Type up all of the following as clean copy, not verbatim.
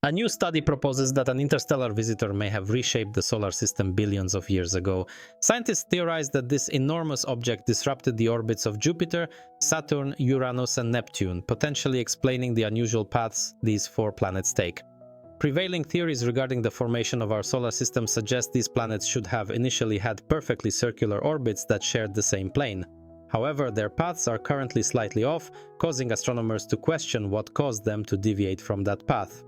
A new study proposes that an interstellar visitor may have reshaped the solar system billions of years ago. Scientists theorize that this enormous object disrupted the orbits of Jupiter, Saturn, Uranus, and Neptune, potentially explaining the unusual paths these four planets take. Prevailing theories regarding the formation of our solar system suggest these planets should have initially had perfectly circular orbits that shared the same plane. However, their paths are currently slightly off, causing astronomers to question what caused them to deviate from that path.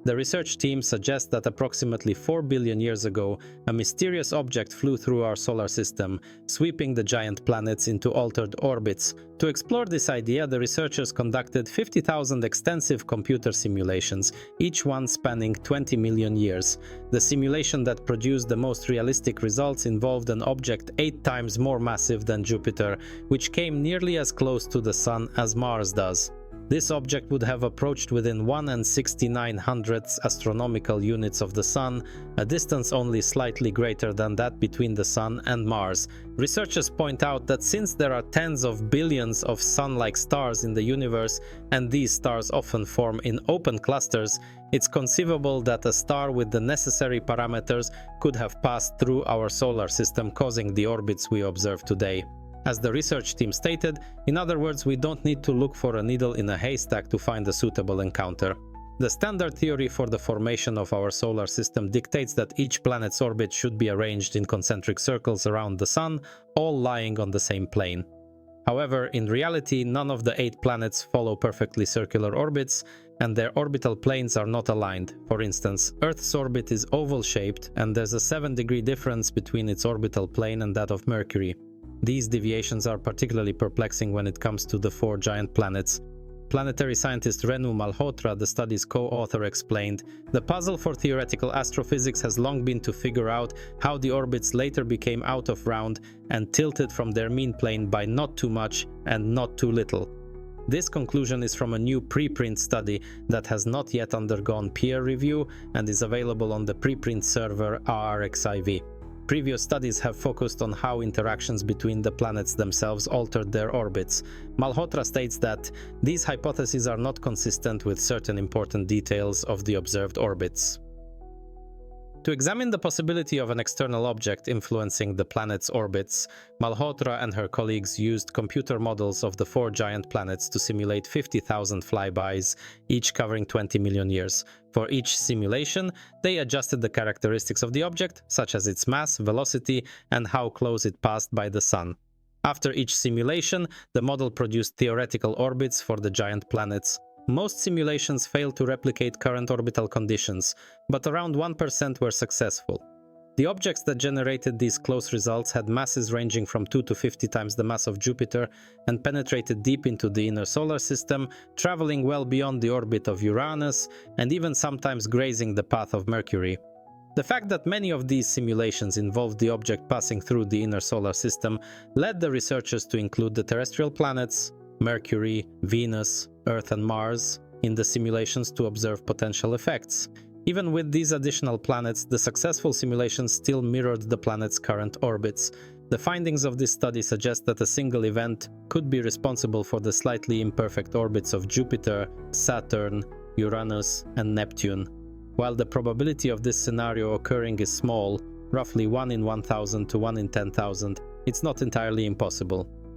The research team suggests that approximately 4 billion years ago, a mysterious object flew through our solar system, sweeping the giant planets into altered orbits. To explore this idea, the researchers conducted 50,000 extensive computer simulations, each one spanning 20 million years. The simulation that produced the most realistic results involved an object 8 times more massive than Jupiter, which came nearly as close to the Sun as Mars does. This object would have approached within 1/6900th astronomical units of the Sun, a distance only slightly greater than that between the Sun and Mars. Researchers point out that since there are tens of billions of Sun-like stars in the universe, and these stars often form in open clusters, it's conceivable that a star with the necessary parameters could have passed through our solar system, causing the orbits we observe today. As the research team stated, in other words, we don't need to look for a needle in a haystack to find a suitable encounter. The standard theory for the formation of our solar system dictates that each planet's orbit should be arranged in concentric circles around the Sun, all lying on the same plane. However, in reality, none of the 8 planets follow perfectly circular orbits, and their orbital planes are not aligned. For instance, Earth's orbit is oval-shaped, and there's a 7-degree difference between its orbital plane and that of Mercury. These deviations are particularly perplexing when it comes to the 4 giant planets. Planetary scientist Renu Malhotra, the study's co-author, explained, "The puzzle for theoretical astrophysics has long been to figure out how the orbits later became out of round and tilted from their mean plane by not too much and not too little." This conclusion is from a new preprint study that has not yet undergone peer review and is available on the preprint server RRXIV. Previous studies have focused on how interactions between the planets themselves altered their orbits. Malhotra states that these hypotheses are not consistent with certain important details of the observed orbits. To examine the possibility of an external object influencing the planet's orbits, Malhotra and her colleagues used computer models of the 4 giant planets to simulate 50,000 flybys, each covering 20 million years. For each simulation, they adjusted the characteristics of the object, such as its mass, velocity, and how close it passed by the Sun. After each simulation, the model produced theoretical orbits for the giant planets. Most simulations failed to replicate current orbital conditions, but around 1% were successful. The objects that generated these close results had masses ranging from 2 to 50 times the mass of Jupiter and penetrated deep into the inner solar system, traveling well beyond the orbit of Uranus and even sometimes grazing the path of Mercury. The fact that many of these simulations involved the object passing through the inner solar system led the researchers to include the terrestrial planets, Mercury, Venus, Earth and Mars, in the simulations to observe potential effects. Even with these additional planets, the successful simulations still mirrored the planet's current orbits. The findings of this study suggest that a single event could be responsible for the slightly imperfect orbits of Jupiter, Saturn, Uranus, and Neptune. While the probability of this scenario occurring is small, roughly 1 in 1,000 to 1 in 10,000, it's not entirely impossible.